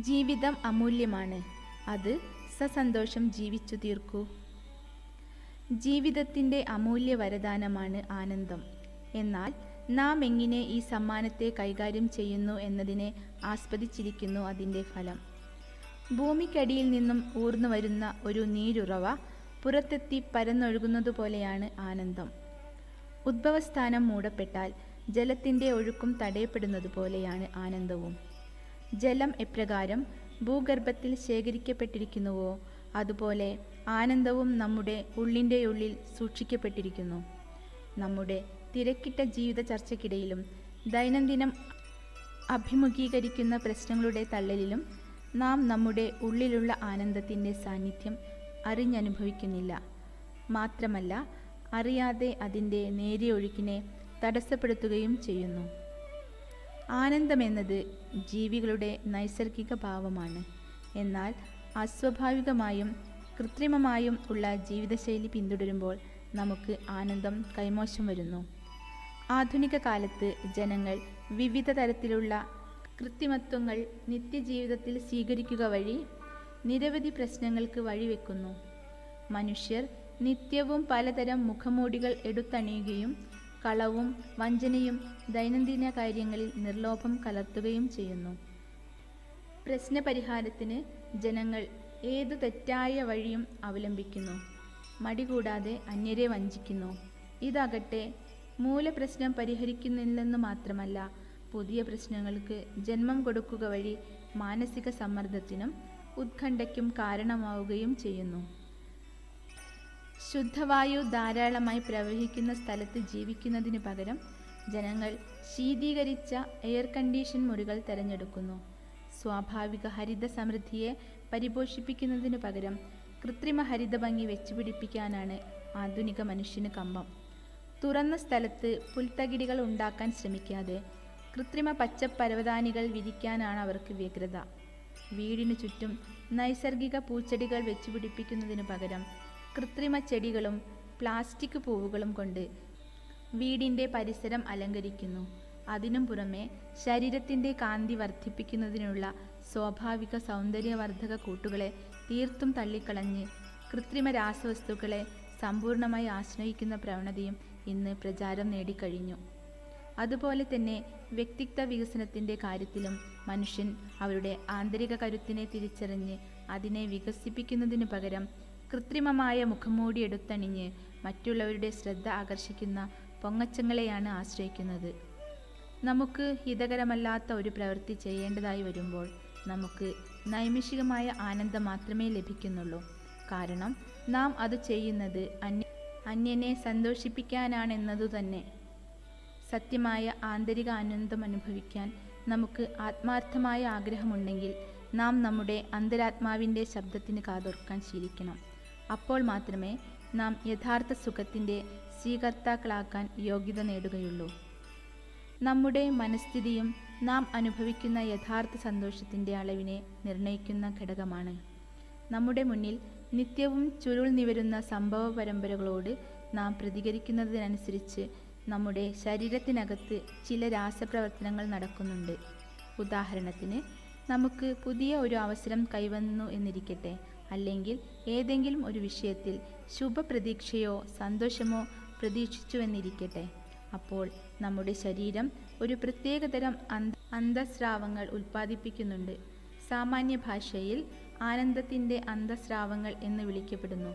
ജീവിതം അമൂല്യമാണ്. അത് സസന്തോഷം ജീവിച്ചു തീർക്കൂ. ജീവിതത്തിൻ്റെ അമൂല്യ വരദാനമാണ് ആനന്ദം. എന്നാൽ നാം എങ്ങനെ ഈ സമ്മാനത്തെ കൈകാര്യം ചെയ്യുന്നു എന്നതിനെ ആസ്പദിച്ചിരിക്കുന്നു അതിൻ്റെ ഫലം. ഭൂമിക്കടിയിൽ നിന്നും ഊർന്നു വരുന്ന ഒരു നീരുറവ പുറത്തെത്തി പരന്നൊഴുകുന്നതുപോലെയാണ് ആനന്ദം. ഉദ്ഭവസ്ഥാനം മൂടപ്പെട്ടാൽ ജലത്തിൻ്റെ ഒഴുക്കും തടയപ്പെടുന്നതുപോലെയാണ് ആനന്ദവും. ജലം എപ്രകാരം ഭൂഗർഭത്തിൽ ശേഖരിക്കപ്പെട്ടിരിക്കുന്നുവോ അതുപോലെ ആനന്ദവും നമ്മുടെ ഉള്ളിൻ്റെ ഉള്ളിൽ സൂക്ഷിക്കപ്പെട്ടിരിക്കുന്നു. നമ്മുടെ തിരക്കിട്ട ജീവിത ചർച്ചയ്ക്കിടയിലും ദൈനംദിനം അഭിമുഖീകരിക്കുന്ന പ്രശ്നങ്ങളുടെ തള്ളലിലും നാം നമ്മുടെ ഉള്ളിലുള്ള ആനന്ദത്തിൻ്റെ സാന്നിധ്യം അറിഞ്ഞനുഭവിക്കുന്നില്ല. മാത്രമല്ല, അറിയാതെ അതിൻ്റെ നേരിയ ഒഴുക്കിനെ തടസ്സപ്പെടുത്തുകയും ചെയ്യുന്നു. ആനന്ദമെന്നത് ജീവികളുടെ നൈസർഗിക ഭാവമാണ്. എന്നാൽ അസ്വാഭാവികമായും കൃത്രിമമായും ഉള്ള ജീവിതശൈലി പിന്തുടരുമ്പോൾ നമുക്ക് ആനന്ദം കൈമോശം വരുന്നു. ആധുനിക കാലത്ത് ജനങ്ങൾ വിവിധ തരത്തിലുള്ള കൃത്രിമത്വങ്ങൾ നിത്യജീവിതത്തിൽ സ്വീകരിക്കുക വഴി നിരവധി പ്രശ്നങ്ങൾക്ക് വഴിവെക്കുന്നു. മനുഷ്യർ നിത്യവും പലതരം മുഖംമൂടികൾ എടുത്തണിയുകയും കളവും വഞ്ചനയും ദൈനംദിന കാര്യങ്ങളിൽ നിർലോഭം കലർത്തുകയും ചെയ്യുന്നു. പ്രശ്നപരിഹാരത്തിന് ജനങ്ങൾ ഏതു തെറ്റായ വഴിയും അവലംബിക്കുന്നു. മടികൂടാതെ അന്യരെ വഞ്ചിക്കുന്നു. ഇതാകട്ടെ മൂലപ്രശ്നം പരിഹരിക്കുന്നില്ലെന്ന് മാത്രമല്ല, പുതിയ പ്രശ്നങ്ങൾക്ക് ജന്മം കൊടുക്കുക വഴി മാനസിക സമ്മർദ്ദത്തിനും ഉത്കണ്ഠയ്ക്കും കാരണമാവുകയും ചെയ്യുന്നു. ശുദ്ധവായു ധാരാളമായി പ്രവഹിക്കുന്ന സ്ഥലത്ത് ജീവിക്കുന്നതിന് പകരം ജനങ്ങൾ ശീതീകരിച്ച എയർ കണ്ടീഷൻ മുറികൾ തിരഞ്ഞെടുക്കുന്നു. സ്വാഭാവിക ഹരിത സമൃദ്ധിയെ പരിപോഷിപ്പിക്കുന്നതിനു പകരം കൃത്രിമ ഹരിതഭംഗി വെച്ചുപിടിപ്പിക്കാനാണ് ആധുനിക മനുഷ്യന് കമ്പം. തുറന്ന സ്ഥലത്ത് പുൽത്തകിടികൾ ഉണ്ടാക്കാൻ ശ്രമിക്കാതെ കൃത്രിമ പച്ചപ്പരവതാനികൾ വിരിക്കാനാണ് അവർക്ക് വ്യഗ്രത. വീടിനു ചുറ്റും നൈസർഗിക പൂച്ചെടികൾ വെച്ചുപിടിപ്പിക്കുന്നതിനു പകരം കൃത്രിമ ചെടികളും പ്ലാസ്റ്റിക് പൂവുകളും കൊണ്ട് വീടിൻ്റെ പരിസരം അലങ്കരിക്കുന്നു. അതിനും പുറമെ ശരീരത്തിൻ്റെ കാന്തി വർദ്ധിപ്പിക്കുന്നതിനുള്ള സ്വാഭാവിക സൗന്ദര്യവർദ്ധക കൂട്ടുകളെ തീർത്തും തള്ളിക്കളഞ്ഞ് കൃത്രിമ രാസവസ്തുക്കളെ സമ്പൂർണ്ണമായി ആശ്രയിക്കുന്ന പ്രവണതയും ഇന്ന് പ്രചാരം നേടിക്കഴിഞ്ഞു. അതുപോലെ തന്നെ വ്യക്തിത്വ വികസനത്തിൻ്റെ കാര്യത്തിലും മനുഷ്യൻ അവരുടെ ആന്തരിക കരുത്തിനെ തിരിച്ചറിഞ്ഞ് അതിനെ വികസിപ്പിക്കുന്നതിനു പകരം കൃത്രിമമായ മുഖംമൂടി എടുത്തണിഞ്ഞ് മറ്റുള്ളവരുടെ ശ്രദ്ധ ആകർഷിക്കുന്ന പൊങ്ങച്ചങ്ങളെയാണ് ആശ്രയിക്കുന്നത്. നമുക്ക് ഹിതകരമല്ലാത്ത ഒരു പ്രവൃത്തി ചെയ്യേണ്ടതായി വരുമ്പോൾ നമുക്ക് നൈമിഷികമായ ആനന്ദം മാത്രമേ ലഭിക്കുന്നുള്ളൂ. കാരണം നാം അത് ചെയ്യുന്നത് അന്യനെ സന്തോഷിപ്പിക്കാനാണെന്നതു തന്നെ. സത്യമായ ആന്തരിക ആനന്ദം അനുഭവിക്കാൻ നമുക്ക് ആത്മാർത്ഥമായ ആഗ്രഹമുണ്ടെങ്കിൽ നാം നമ്മുടെ അന്തരാത്മാവിൻ്റെ ശബ്ദത്തിന് കാതോർക്കാൻ ശീലിക്കണം. അപ്പോൾ മാത്രമേ നാം യഥാർത്ഥ സുഖത്തിൻ്റെ സ്വീകർത്താക്കളാക്കാൻ യോഗ്യത നേടുകയുള്ളൂ. നമ്മുടെ മനസ്ഥിതിയും നാം അനുഭവിക്കുന്ന യഥാർത്ഥ സന്തോഷത്തിൻ്റെ അളവിനെ നിർണ്ണയിക്കുന്ന ഘടകമാണ്. നമ്മുടെ മുന്നിൽ നിത്യവും ചുരുൾ നിവരുന്ന സംഭവ പരമ്പരകളോട് നാം പ്രതികരിക്കുന്നതിനനുസരിച്ച് നമ്മുടെ ശരീരത്തിനകത്ത് ചില രാസപ്രവർത്തനങ്ങൾ നടക്കുന്നുണ്ട്. ഉദാഹരണത്തിന്, നമുക്ക് പുതിയ ഒരു അവസരം കൈവന്നു എന്നിരിക്കട്ടെ, അല്ലെങ്കിൽ ഏതെങ്കിലും ഒരു വിഷയത്തിൽ ശുഭപ്രതീക്ഷയോ സന്തോഷമോ പ്രതീക്ഷിച്ചുവെന്നിരിക്കട്ടെ. അപ്പോൾ നമ്മുടെ ശരീരം ഒരു പ്രത്യേകതരം അന്തസ്രാവങ്ങൾ ഉൽപ്പാദിപ്പിക്കുന്നുണ്ട്. സാമാന്യ ഭാഷയിൽ ആനന്ദത്തിൻ്റെ അന്തസ്രാവങ്ങൾ എന്ന് വിളിക്കപ്പെടുന്നു.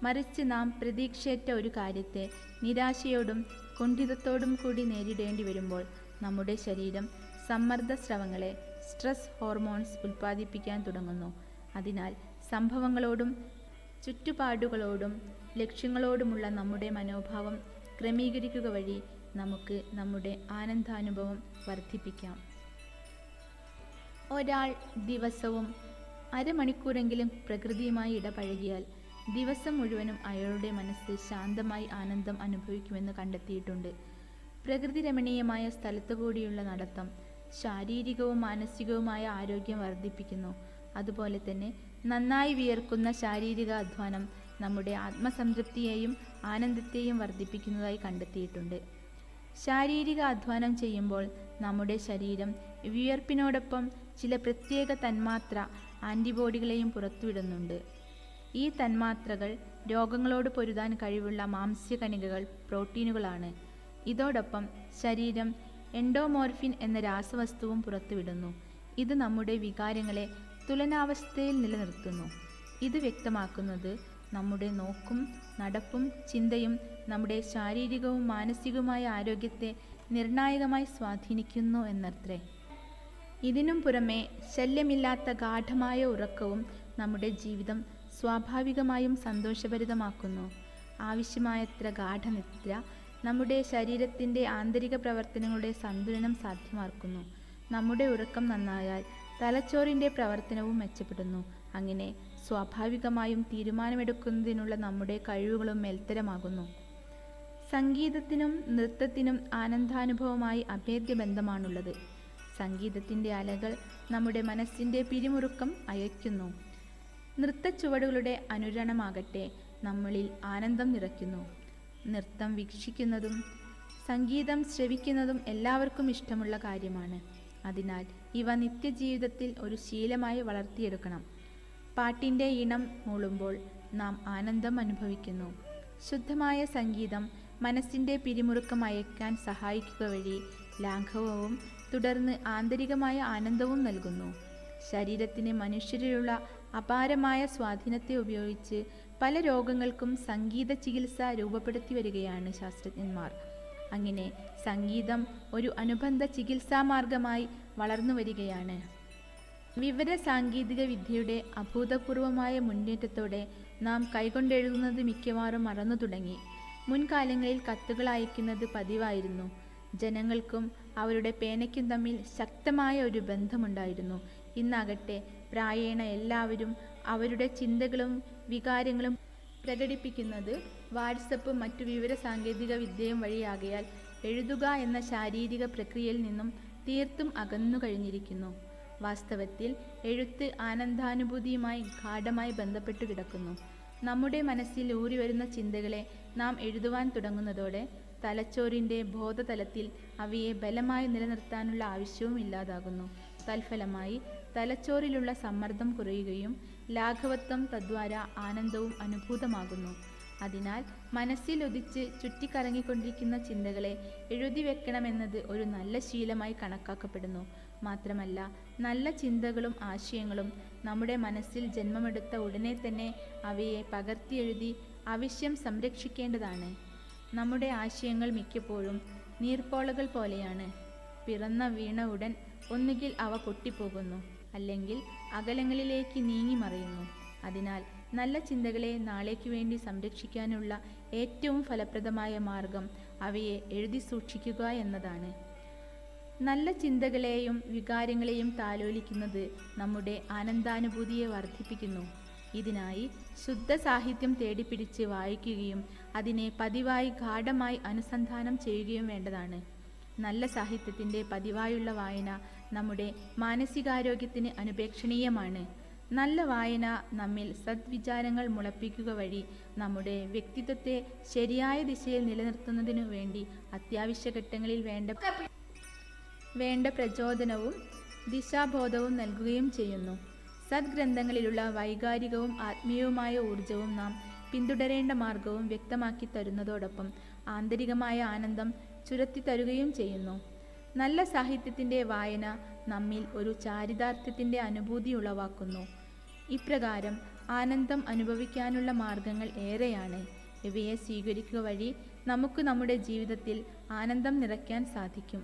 മറിച്ച് നാം പ്രതീക്ഷയേറ്റ ഒരു കാര്യത്തെ നിരാശയോടും കുണ്ഠിതത്തോടും കൂടി നേരിടേണ്ടി വരുമ്പോൾ നമ്മുടെ ശരീരം സമ്മർദ്ദ സ്രവങ്ങളെ, സ്ട്രെസ് ഹോർമോൺസ് ഉൽപ്പാദിപ്പിക്കാൻ തുടങ്ങുന്നു. അതിനാൽ സംഭവങ്ങളോടും ചുറ്റുപാടുകളോടും ലക്ഷ്യങ്ങളോടുമുള്ള നമ്മുടെ മനോഭാവം ക്രമീകരിക്കുക വഴി നമുക്ക് നമ്മുടെ ആനന്ദാനുഭവം വർദ്ധിപ്പിക്കാം. ഒരാൾ ദിവസവും അരമണിക്കൂറെങ്കിലും പ്രകൃതിയുമായി ഇടപഴകിയാൽ ദിവസം മുഴുവനും അയാളുടെ മനസ്സ് ശാന്തമായി ആനന്ദം അനുഭവിക്കുമെന്ന് കണ്ടെത്തിയിട്ടുണ്ട്. പ്രകൃതി രമണീയമായ സ്ഥലത്തു കൂടിയുള്ള നടത്തം ശാരീരികവും മാനസികവുമായ ആരോഗ്യം വർദ്ധിപ്പിക്കുന്നു. അതുപോലെ തന്നെ നന്നായി വിയർക്കുന്ന ശാരീരിക അധ്വാനം നമ്മുടെ ആത്മസംതൃപ്തിയെയും ആനന്ദത്തെയും വർദ്ധിപ്പിക്കുന്നതായി കണ്ടെത്തിയിട്ടുണ്ട്. ശാരീരിക അധ്വാനം ചെയ്യുമ്പോൾ നമ്മുടെ ശരീരം വിയർപ്പിനോടൊപ്പം ചില പ്രത്യേക തന്മാത്ര ആൻറ്റിബോഡികളെയും പുറത്തുവിടുന്നുണ്ട്. ഈ തന്മാത്രകൾ രോഗങ്ങളോട് പൊരുതാൻ കഴിവുള്ള മാംസ്യകണികകൾ പ്രോട്ടീനുകളാണ്. ഇതോടൊപ്പം ശരീരം എൻഡോമോർഫിൻ എന്ന രാസവസ്തുവും പുറത്തുവിടുന്നു. ഇത് നമ്മുടെ വികാരങ്ങളെ തുലനാവസ്ഥയിൽ നിലനിർത്തുന്നു. ഇത് വ്യക്തമാക്കുന്നത് നമ്മുടെ നോക്കും നടപ്പും ചിന്തയും നമ്മുടെ ശാരീരികവും മാനസികവുമായ ആരോഗ്യത്തെ നിർണായകമായി സ്വാധീനിക്കുന്നു എന്നത്രേ. ഇതിനും പുറമെ ശല്യമില്ലാത്ത ഗാഢമായ ഉറക്കവും നമ്മുടെ ജീവിതം സ്വാഭാവികമായും സന്തോഷഭരിതമാക്കുന്നു. ആവശ്യമായത്ര ഗാഠനിദ്ര നമ്മുടെ ശരീരത്തിൻ്റെ ആന്തരിക പ്രവർത്തനങ്ങളുടെ സന്തുലനം സാധ്യമാക്കുന്നു. നമ്മുടെ ഉറക്കം നന്നായാൽ തലച്ചോറിൻ്റെ പ്രവർത്തനവും മെച്ചപ്പെടുന്നു. അങ്ങനെ സ്വാഭാവികമായും തീരുമാനമെടുക്കുന്നതിനുള്ള നമ്മുടെ കഴിവുകളും മേൽത്തരമാകുന്നു. സംഗീതത്തിനും നൃത്തത്തിനും ആനന്ദാനുഭവമായി അഭേദ്യ ബന്ധമാണുള്ളത്. സംഗീതത്തിൻ്റെ അലകൾ നമ്മുടെ മനസ്സിൻ്റെ പിരിമുറുക്കം അയയ്ക്കുന്നു. നൃത്തച്ചുവടുകളുടെ അനുരണമാകട്ടെ നമ്മളിൽ ആനന്ദം നിറയ്ക്കുന്നു. നൃത്തം വീക്ഷിക്കുന്നതും സംഗീതം ശ്രവിക്കുന്നതും എല്ലാവർക്കും ഇഷ്ടമുള്ള കാര്യമാണ്. അതിനാൽ ഇവ നിത്യജീവിതത്തിൽ ഒരു ശീലമായി വളർത്തിയെടുക്കണം. പാട്ടിൻ്റെ ഈണം മൂളുമ്പോൾ നാം ആനന്ദം അനുഭവിക്കുന്നു. ശുദ്ധമായ സംഗീതം മനസ്സിൻ്റെ പിരിമുറുക്കം അയക്കാൻ സഹായിക്കുക വഴി ലാഘവവും തുടർന്ന് ആന്തരികമായ ആനന്ദവും നൽകുന്നു. ശരീരത്തിന് മനുഷ്യരിലുള്ള അപാരമായ സ്വാധീനത്തെ ഉപയോഗിച്ച് പല രോഗങ്ങൾക്കും സംഗീത ചികിത്സ രൂപപ്പെടുത്തി വരികയാണ് ശാസ്ത്രജ്ഞന്മാർ. അങ്ങനെ സംഗീതം ഒരു അനുബന്ധ ചികിത്സാമാർഗമായി വളർന്നു വരികയാണ്. വിവര സാങ്കേതിക വിദ്യയുടെ അഭൂതപൂർവമായ മുന്നേറ്റത്തോടെ നാം കൈകൊണ്ടെഴുതുന്നത് മിക്കവാറും മറന്നു തുടങ്ങി. മുൻകാലങ്ങളിൽ കത്തുകൾ അയക്കുന്നത് പതിവായിരുന്നു. ജനങ്ങൾക്കും അവരുടെ പേനയ്ക്കും തമ്മിൽ ശക്തമായ ഒരു ബന്ധമുണ്ടായിരുന്നു. ഇന്നാകട്ടെ പ്രായേണ എല്ലാവരും അവരുടെ ചിന്തകളും വികാരങ്ങളും പ്രകടിപ്പിക്കുന്നത് വാട്സപ്പും മറ്റു വിവര സാങ്കേതിക വിദ്യയും വഴിയാകയാൽ എഴുതുക എന്ന ശാരീരിക പ്രക്രിയയിൽ നിന്നും തീർത്തും അകന്നു കഴിഞ്ഞിരിക്കുന്നു. വാസ്തവത്തിൽ എഴുത്ത് ആനന്ദാനുഭൂതിയുമായി ഗാഢമായി ബന്ധപ്പെട്ടു കിടക്കുന്നു. നമ്മുടെ മനസ്സിൽ ഊറിവരുന്ന ചിന്തകളെ നാം എഴുതുവാൻ തുടങ്ങുന്നതോടെ തലച്ചോറിൻ്റെ ബോധതലത്തിൽ അവയെ ബലമായി നിലനിർത്താനുള്ള ആവശ്യവും ഇല്ലാതാകുന്നു. തൽഫലമായി തലച്ചോറിലുള്ള സമ്മർദ്ദം കുറയുകയും ലാഘവത്വം തദ്വാര ആനന്ദവും അനുഭൂതമാകുന്നു. അതിനാൽ മനസ്സിൽ ഉദിച്ച് ചുറ്റിക്കറങ്ങിക്കൊണ്ടിരിക്കുന്ന ചിന്തകളെ എഴുതി വെക്കണമെന്നത് ഒരു നല്ല ശീലമായി കണക്കാക്കപ്പെടുന്നു. മാത്രമല്ല, നല്ല ചിന്തകളും ആശയങ്ങളും നമ്മുടെ മനസ്സിൽ ജന്മമെടുത്ത ഉടനെ തന്നെ അവയെ പകർത്തിയെഴുതി അവശ്യം സംരക്ഷിക്കേണ്ടതാണ്. നമ്മുടെ ആശയങ്ങൾ മിക്കപ്പോഴും നീർപ്പോളകൾ പോലെയാണ്. പിറന്ന വീണ ഉടൻ ഒന്നുകിൽ അവ പൊട്ടിപ്പോകുന്നു, അല്ലെങ്കിൽ അകലങ്ങളിലേക്ക് നീങ്ങി മറയുന്നു. അതിനാൽ നല്ല ചിന്തകളെ നാളേക്ക് വേണ്ടി സംരക്ഷിക്കാനുള്ള ഏറ്റവും ഫലപ്രദമായ മാർഗം അവയെ എഴുതി സൂക്ഷിക്കുക എന്നതാണ്. നല്ല ചിന്തകളെയും വികാരങ്ങളെയും താലോലിക്കുന്നത് നമ്മുടെ ആനന്ദാനുഭൂതിയെ വർദ്ധിപ്പിക്കുന്നു. ഇതിനായി ശുദ്ധ സാഹിത്യം തേടിപ്പിടിച്ച് വായിക്കുകയും അതിനെ പതിവായി ഗാഢമായി അനുസന്ധാനം ചെയ്യുകയും വേണ്ടതാണ്. നല്ല സാഹിത്യത്തിൻ്റെ പതിവായുള്ള വായന നമ്മുടെ മാനസികാരോഗ്യത്തിന് അനുപേക്ഷണീയമാണ്. നല്ല വായന നമ്മിൽ സദ്വിചാരങ്ങൾ മുളപ്പിക്കുക വഴി നമ്മുടെ വ്യക്തിത്വത്തെ ശരിയായ ദിശയിൽ നിലനിർത്തുന്നതിനു വേണ്ടി അത്യാവശ്യ ഘട്ടങ്ങളിൽ വേണ്ട പ്രചോദനവും ദിശാബോധവും നൽകുകയും ചെയ്യുന്നു. സദ്ഗ്രന്ഥങ്ങളിലുള്ള വൈകാരികവും ആത്മീയവുമായ ഊർജവും നാം പിന്തുടരേണ്ട മാർഗവും വ്യക്തമാക്കി തരുന്നതോടൊപ്പം ആന്തരികമായ ആനന്ദം ചുരത്തിത്തരുകയും ചെയ്യുന്നു. നല്ല സാഹിത്യത്തിൻ്റെ വായന നമ്മിൽ ഒരു ചാരിതാർത്ഥ്യത്തിൻ്റെ അനുഭൂതി ഉളവാക്കുന്നു. ഇപ്രകാരം ആനന്ദം അനുഭവിക്കാനുള്ള മാർഗങ്ങൾ ഏറെയാണ്. ഇവയെ സ്വീകരിക്കുക വഴി നമുക്ക് നമ്മുടെ ജീവിതത്തിൽ ആനന്ദം നിറയ്ക്കാൻ സാധിക്കും.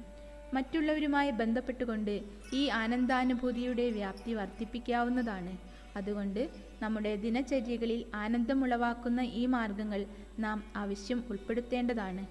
മറ്റുള്ളവരുമായി ബന്ധപ്പെട്ടുകൊണ്ട് ഈ ആനന്ദാനുഭൂതിയുടെ വ്യാപ്തി വർദ്ധിപ്പിക്കാവുന്നതാണ്. അതുകൊണ്ട് നമ്മുടെ ദിനചര്യകളിൽ ആനന്ദമുളവാക്കുന്ന ഈ മാർഗങ്ങൾ നാം ആവശ്യം ഉൾപ്പെടുത്തേണ്ടതാണ്.